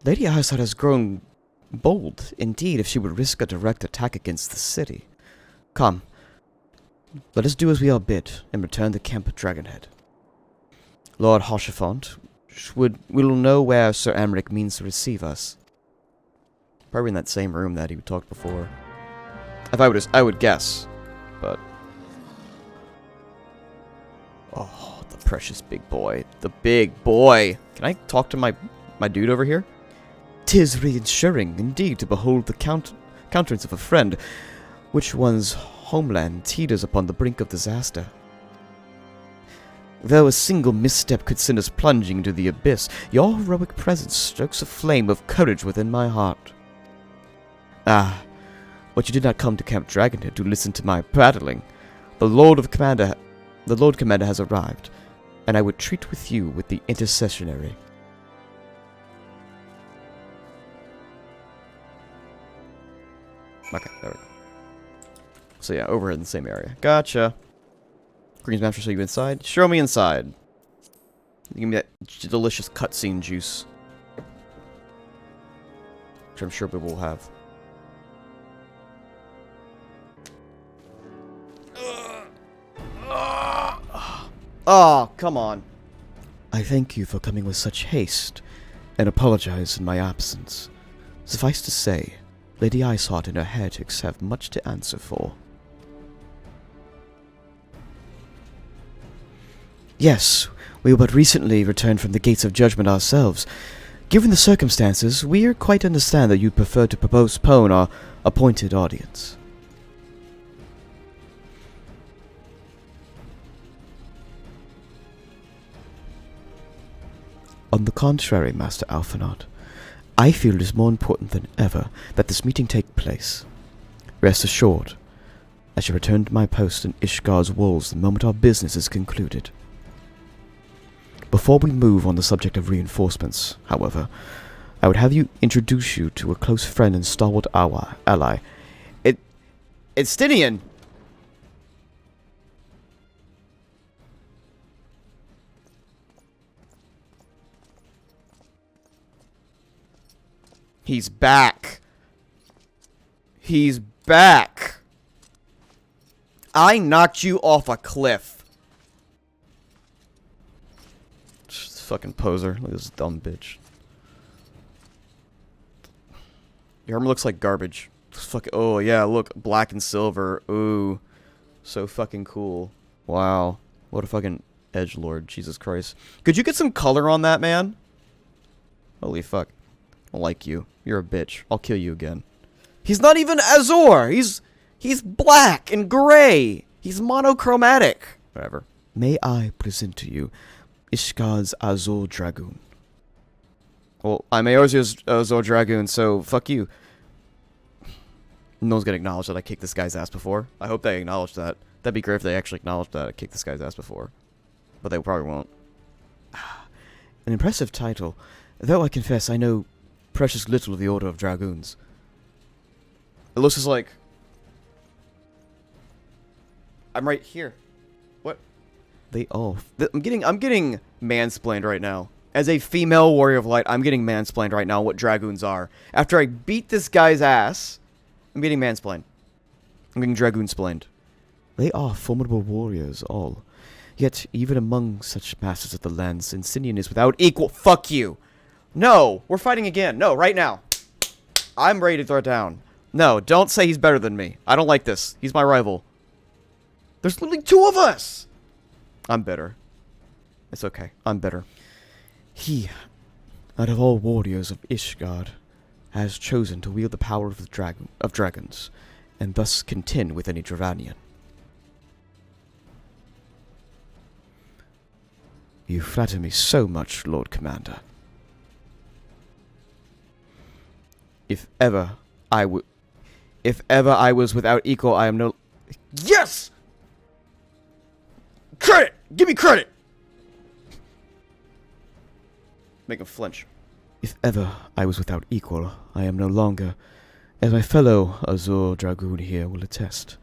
Lady Arsat has grown bold, indeed, if she would risk a direct attack against the city. Come, let us do as we are bid, and return to Camp Dragonhead. Lord Hoshafont will know where Sir Amric means to receive us. Probably in that same room that he talked before. If I would guess, but... Oh, the precious big boy. The big boy! Can I talk to my dude over here? 'Tis reassuring, indeed, to behold the countenance of a friend, which one's homeland teeters upon the brink of disaster. Though a single misstep could send us plunging into the abyss, your heroic presence strokes a flame of courage within my heart. Ah, but you did not come to Camp Dragonhead to listen to my prattling. The Lord Commander has arrived, and I would treat with you with the intercessionary. Okay, there we go. So yeah, over in the same area. Gotcha. Green's Master, show you inside? Show me inside. Give me that delicious cutscene juice. Which I'm sure we will have. Oh, come on. I thank you for coming with such haste, and apologize in my absence. Suffice to say, Lady Iceheart and her heretics have much to answer for. Yes, we were but recently returned from the Gates of Judgment ourselves. Given the circumstances, we quite understand that you prefer to postpone our appointed audience. On the contrary, Master Alphinaud, I feel it is more important than ever that this meeting take place. Rest assured, I shall return to my post in Ishgar's walls the moment our business is concluded. Before we move on the subject of reinforcements, however, I would have you introduce you to a close friend and stalwart ally. It's Tinian! He's back. He's back. I knocked you off a cliff. This fucking poser. Look at this dumb bitch. Your armor looks like garbage. Oh yeah, look, black and silver. Ooh. So fucking cool. Wow. What a fucking edgelord. Jesus Christ. Could you get some color on that, man? Holy fuck. I don't like you. You're a bitch. I'll kill you again. He's not even Azor! He's black and gray! He's monochromatic! Whatever. May I present to you Ishgar's Azor Dragoon? Well, I'm Eorzea's Azor Dragoon, so fuck you. No one's gonna acknowledge that I kicked this guy's ass before. I hope they acknowledge that. That'd be great if they actually acknowledged that I kicked this guy's ass before. But they probably won't. An impressive title, though I confess I know precious little of the Order of Dragoons. It looks just like... I'm right here. What? They all... I'm getting mansplained right now. As a female warrior of light, I'm getting mansplained right now what Dragoons are. After I beat this guy's ass, I'm getting mansplained. I'm getting Dragoon-splained. They are formidable warriors, all. Yet, even among such masters of the lands, Incinian is without equal... Fuck you! No! We're fighting again. No, right now. I'm ready to throw it down. No, don't say he's better than me. I don't like this. He's my rival. There's literally two of us! I'm bitter. It's okay. I'm bitter. He, out of all warriors of Ishgard, has chosen to wield the power of dragons, and thus contend with any Dravanian. You flatter me so much, Lord Commander. If ever I was without equal, I am no... Yes! Credit! Give me credit! Make him flinch. If ever I was without equal, I am no longer, as my fellow Azor Dragoon here will attest.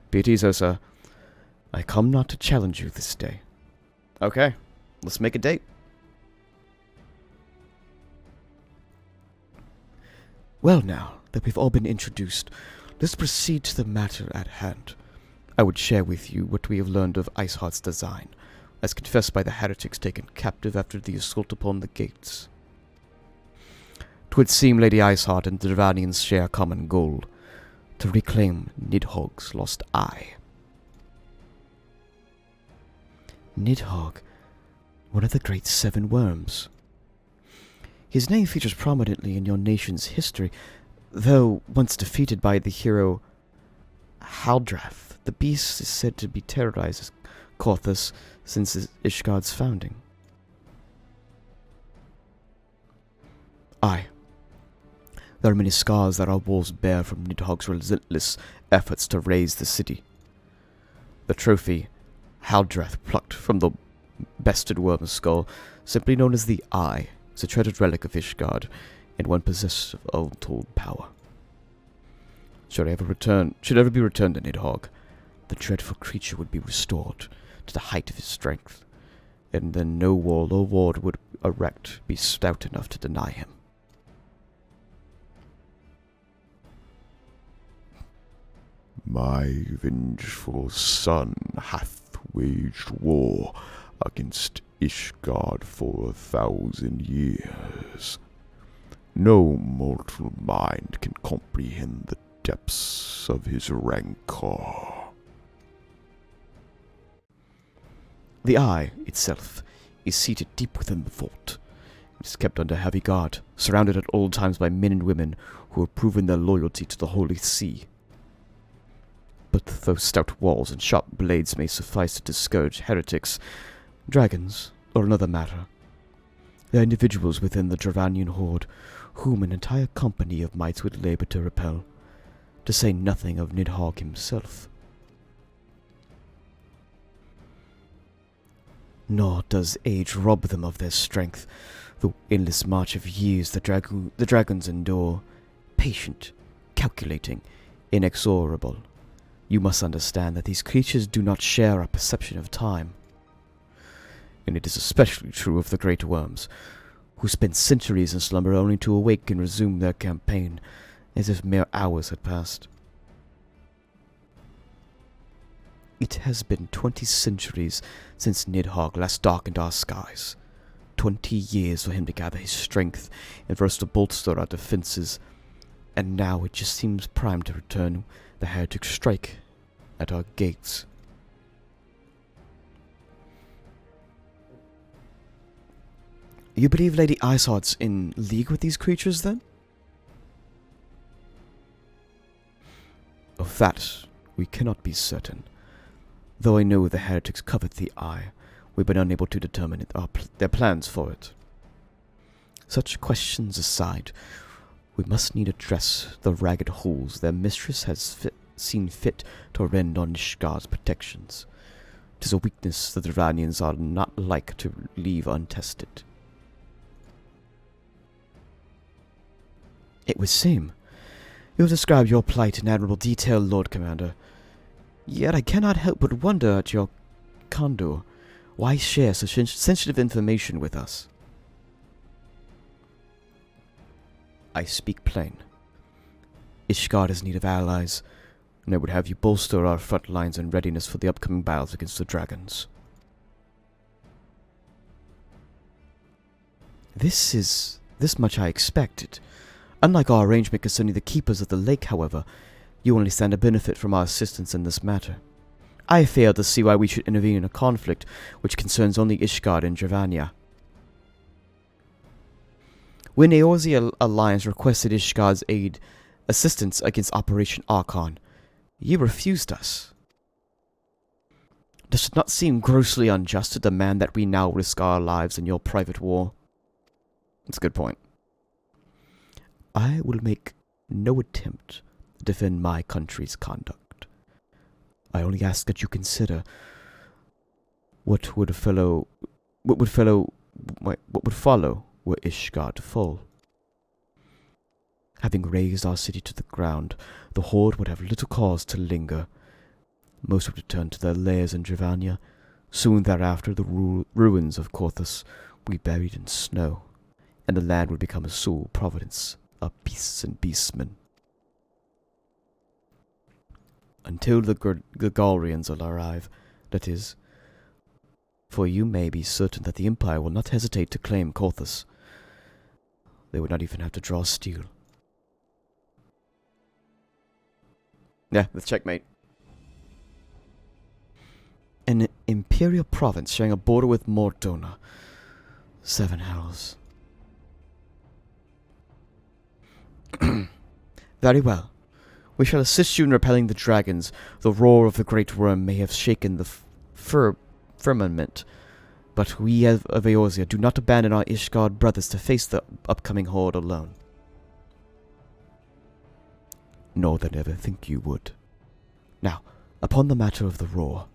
Be it easy, sir. I come not to challenge you this day. Okay, let's make a date. Well now, that we've all been introduced, let's proceed to the matter at hand. I would share with you what we have learned of Iceheart's design, as confessed by the heretics taken captive after the assault upon the gates. 'Twould seem Lady Iceheart and the Dravanians share a common goal, to reclaim Nidhogg's lost eye. Nidhogg, one of the great 7 worms. His name features prominently in your nation's history, though once defeated by the hero Haldrath, the beast is said to be terrorized Korthus since Ishgard's founding. Aye. There are many scars that our walls bear from Nidhogg's relentless efforts to raise the city. The trophy Haldrath plucked from the bested worm's skull, simply known as the Eye, is a treasured relic of Ishgard, and one possessed of untold power. Should ever be returned to Nidhogg, the dreadful creature would be restored to the height of his strength, and then no wall or ward would erect be stout enough to deny him. My vengeful son hath waged war against Ishgard for 1,000 years. No mortal mind can comprehend the depths of his rancor. The Eye itself is seated deep within the vault. It is kept under heavy guard, surrounded at all times by men and women who have proven their loyalty to the Holy See. But though stout walls and sharp blades may suffice to discourage heretics, dragons are another matter. They are individuals within the Dravanian horde, whom an entire company of mites would labor to repel, to say nothing of Nidhogg himself. Nor does age rob them of their strength, the endless march of years the dragons endure, patient, calculating, inexorable. You must understand that these creatures do not share our perception of time. And it is especially true of the great worms, who spend centuries in slumber only to awake and resume their campaign as if mere hours had passed. It has been 20 centuries since Nidhogg last darkened our skies. 20 years for him to gather his strength and for us to bolster our defenses, and now it just seems primed to return. The heretics strike at our gates. You believe Lady Iceheart's in league with these creatures, then? Of that, we cannot be certain. Though I know the heretics covet the Eye, we've been unable to determine their plans for it. Such questions aside, we must need address the ragged holes their mistress has seen fit to rend on Ishgard's protections. 'Tis a weakness the Dravanians are not like to leave untested. It would seem. You have described your plight in admirable detail, Lord Commander. Yet I cannot help but wonder at your candor. Why share such sensitive information with us? I speak plain. Ishgard is in need of allies, and I would have you bolster our front lines in readiness for the upcoming battles against the dragons. This much I expected. Unlike our arrangement concerning the keepers of the lake, however, you only stand to benefit from our assistance in this matter. I fail to see why we should intervene in a conflict which concerns only Ishgard and Dravania. When Eorzi Alliance requested Ishgard's assistance against Operation Archon, you refused us. Does it not seem grossly unjust to demand that we now risk our lives in your private war? That's a good point. I will make no attempt to defend my country's conduct. I only ask that you consider what would follow were Ishgard to fall. Having razed our city to the ground, the horde would have little cause to linger. Most would return to their lairs in Dravania. Soon thereafter, the ruins of Korthus would be buried in snow, and the land would become a sole providence are beasts and beastmen. Until the Galrians arrive, that is. For you may be certain that the Empire will not hesitate to claim Korthus. They would not even have to draw steel. Yeah, that's checkmate. An imperial province sharing a border with Mordona. 7 hells. Very well. We shall assist you in repelling the dragons. The roar of the great worm may have shaken the firmament, but we of Eorzea do not abandon our Ishgard brothers to face the upcoming horde alone. Nor than ever think you would. Now, upon the matter of the roar.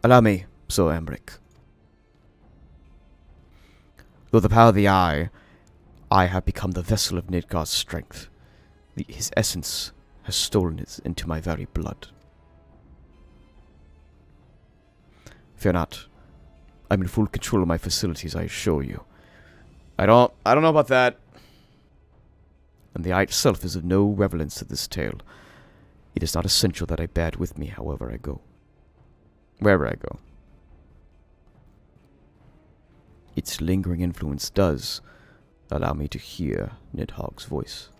Allow me, Sir Emric. Though the power of the eye, I have become the vessel of Nidgar's strength. His essence has stolen it into my very blood. Fear not. I'm in full control of my facilities, I assure you. I don't know about that. And the eye itself is of no relevance to this tale. It is not essential that I bear it with me, however I go. Wherever I go. Its lingering influence does allow me to hear Nidhogg's voice.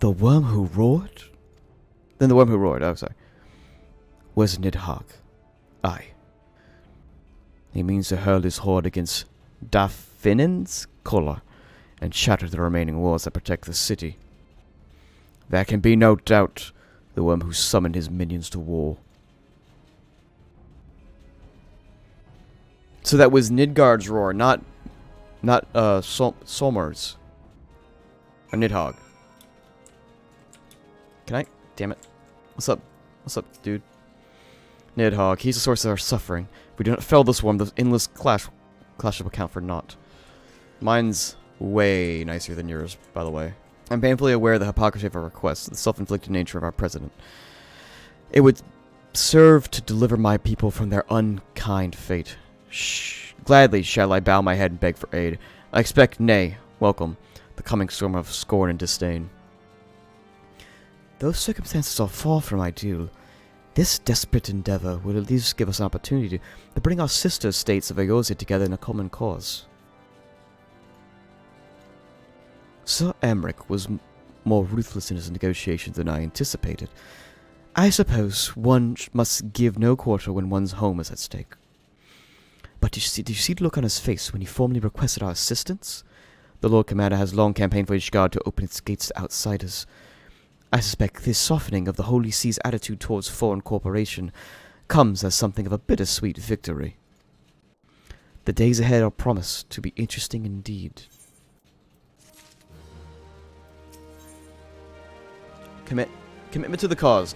The worm who roared? Then the worm who roared, oh sorry. Was Nidhogg. Aye. He means to hurl his horde against Dafinin's collar and shatter the remaining walls that protect the city. There can be no doubt the worm who summoned his minions to war. So that was Nidgard's roar, not Solmar's. Or Nidhogg. Can I? Damn it. What's up? What's up, dude? Nidhogg. He's the source of our suffering. If we do not fell this worm, the endless clash will count for naught. Mine's way nicer than yours, by the way. I'm painfully aware of the hypocrisy of our request, the self-inflicted nature of our president. It would serve to deliver my people from their unkind fate. Gladly shall I bow my head and beg for aid. I expect, nay, welcome, the coming storm of scorn and disdain. Those circumstances are far from ideal. This desperate endeavor will at least give us an opportunity to bring our sister states of Eorzea together in a common cause. Sir Emric was more ruthless in his negotiations than I anticipated. I suppose one must give no quarter when one's home is at stake. But did you see the look on his face when he formally requested our assistance? The Lord Commander has long campaigned for Ishgard to open its gates to outsiders. I suspect this softening of the Holy See's attitude towards foreign cooperation comes as something of a bittersweet victory. The days ahead are promised to be interesting indeed. Commitment to the cause.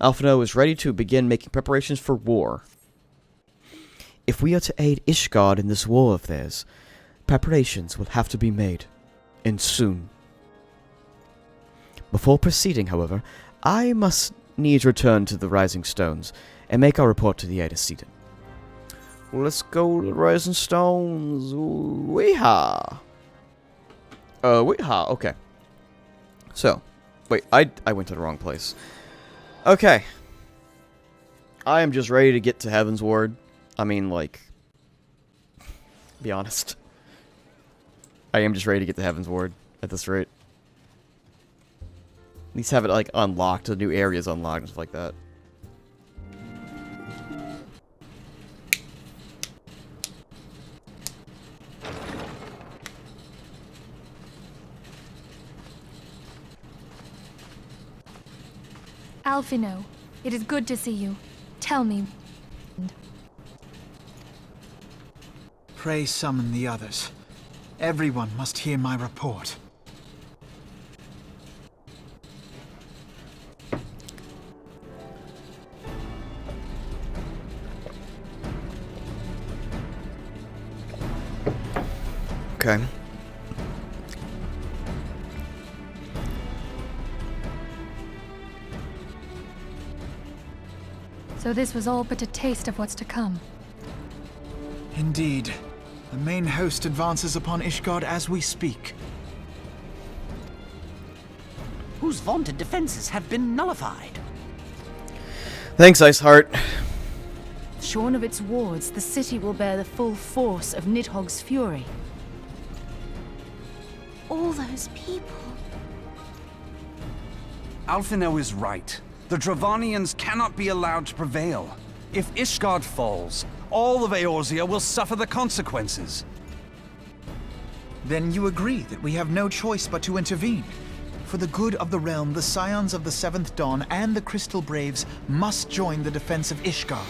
Alphino is ready to begin making preparations for war. If we are to aid Ishgard in this war of theirs, preparations will have to be made, and soon. Before proceeding, however, I must needs return to the Rising Stones and make our report to the Aedacedon. Let's go to the Rising Stones. Weehaw. Weehaw, okay. So, wait, I went to the wrong place. Okay. I am just ready to get to Heaven's Ward. I mean, like, be honest. I am just ready to get to Heaven's Ward at this rate. At least have it, like, unlocked, the new areas unlocked and stuff like that. Alphino, it is good to see you. Tell me. Pray summon the others. Everyone must hear my report. Okay. So this was all but a taste of what's to come. Indeed. The main host advances upon Ishgard as we speak. Whose vaunted defenses have been nullified. Thanks, Iceheart. Shorn of its wards, the city will bear the full force of Nidhogg's fury. All those people. Alphinaud is right. The Dravanians cannot be allowed to prevail. If Ishgard falls, all of Eorzea will suffer the consequences. Then you agree that we have no choice but to intervene. For the good of the realm, the Scions of the Seventh Dawn and the Crystal Braves must join the defense of Ishgard.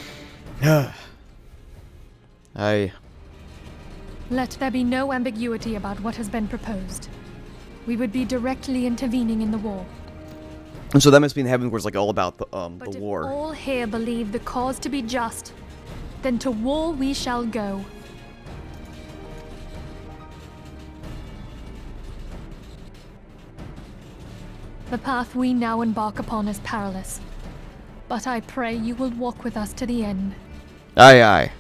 Let there be no ambiguity about what has been proposed. We would be directly intervening in the war. And so that must mean the Heaven War's like all about the But if war. all here believe the cause to be just, then to war we shall go. The path we now embark upon is perilous, but I pray you will walk with us to the end. Aye, aye.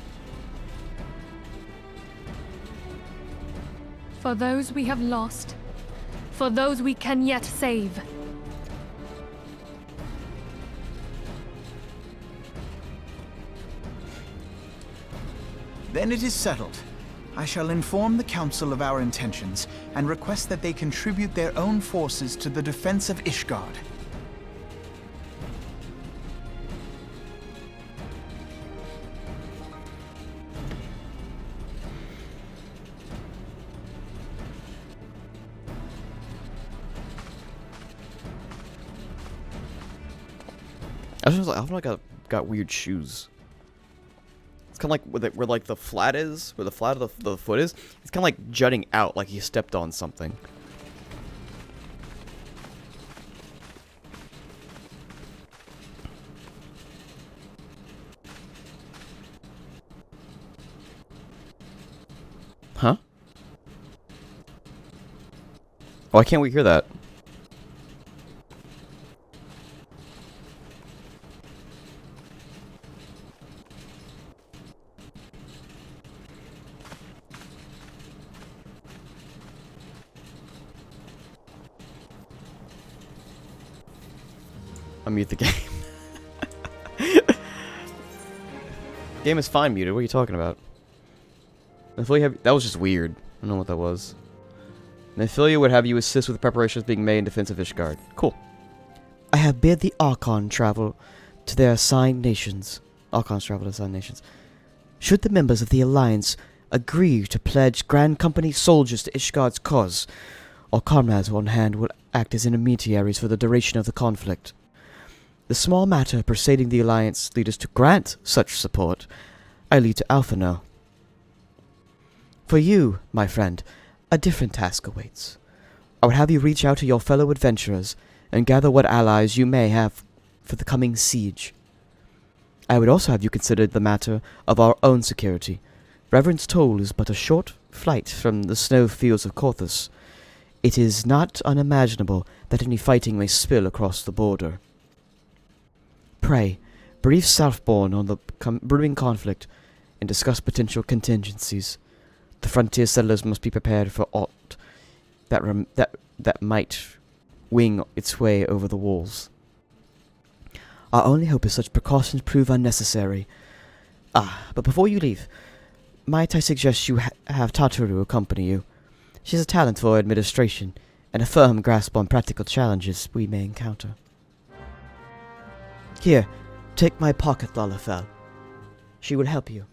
For those we have lost, for those we can yet save. Then it is settled. I shall inform the Council of our intentions and request that they contribute their own forces to the defense of Ishgard. I was just like, I feel like I got weird shoes. It's kind of like where like the flat is, where the flat of the foot is. It's kind of like jutting out, like he stepped on something. Huh? Why can't we hear that? Unmute the game. Game is fine muted. What are you talking about? That was just weird. I don't know what that was. Nephilia would have you assist with the preparations being made in defense of Ishgard. Cool. I have bid the Archon travel to their assigned nations. Archons travel to assigned nations. Should the members of the Alliance agree to pledge Grand Company soldiers to Ishgard's cause, our comrades on hand will act as intermediaries for the duration of the conflict. The small matter persuading the Alliance leaders to grant such support, I leave to Alphinaud. For you, my friend, a different task awaits. I would have you reach out to your fellow adventurers and gather what allies you may have for the coming siege. I would also have you consider the matter of our own security. Reverend's Toll is but a short flight from the snow fields of Korthus. It is not unimaginable that any fighting may spill across the border. Pray, brief Southbourne on the brewing conflict and discuss potential contingencies. The frontier settlers must be prepared for aught that might wing its way over the walls. Our only hope is such precautions prove unnecessary. But before you leave, might I suggest you have Tataru accompany you? She has a talent for administration and a firm grasp on practical challenges we may encounter. Here, take my pocket, Lalafell. She will help you.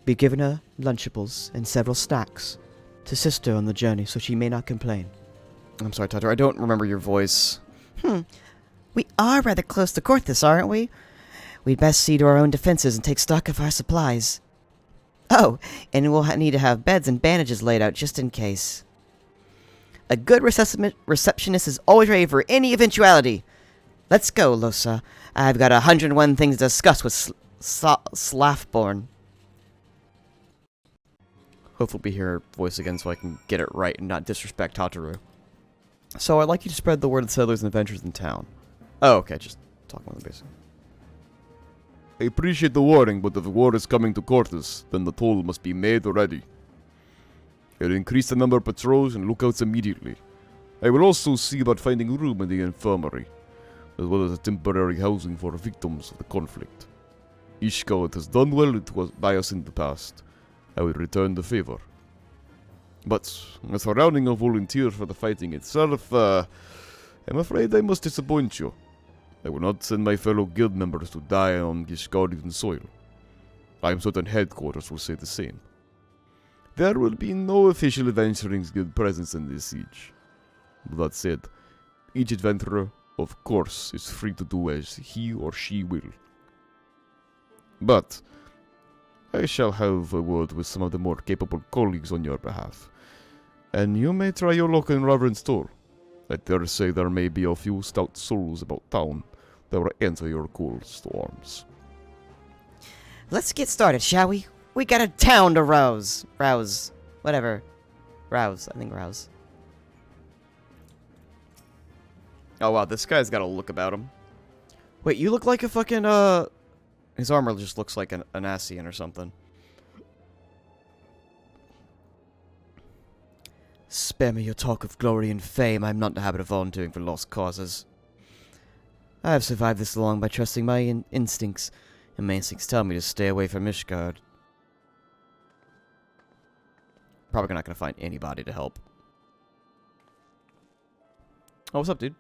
Be given her Lunchables and several snacks to assist her on the journey so she may not complain. I'm sorry, Tataru, I don't remember your voice. We are rather close to Korthus, aren't we? We'd best see to our own defenses and take stock of our supplies. Oh, and we'll need to have beds and bandages laid out just in case. A good receptionist is always ready for any eventuality. Let's go, Losa. I've got 101 things to discuss with Slathborn. Hopefully we'll hear her voice again so I can get it right and not disrespect Tataru. So I'd like you to spread the word of settlers and adventurers in town. Oh, okay, just talking about the basic. I appreciate the warning, but if war is coming to Cortus, then the toll must be made already. I'll increase the number of patrols and lookouts immediately. I will also see about finding room in the infirmary, as well as a temporary housing for victims of the conflict. Ishgard has done well by us in the past. I will return the favor. But, as for rounding up volunteers for the fighting itself, I'm afraid I must disappoint you. I will not send my fellow guild members to die on Ishgardian soil. I am certain headquarters will say the same. There will be no official adventuring guild presence in this siege. That said, each adventurer, of course, is free to do as he or she will. But I shall have a word with some of the more capable colleagues on your behalf, and you may try your luck in Reverend Store. I dare say there may be a few stout souls about town that will enter your cool storms. Let's get started, shall we? We got a town to rouse. Whatever. Rouse. I think rouse. Oh wow, this guy's got a look about him. Wait, you look like a fucking, his armor just looks like an Asian or something. Spare me your talk of glory and fame. I'm not in the habit of volunteering for lost causes. I have survived this long by trusting my instincts, and my instincts tell me to stay away from Ishgard. Probably not gonna find anybody to help. Oh, what's up, dude?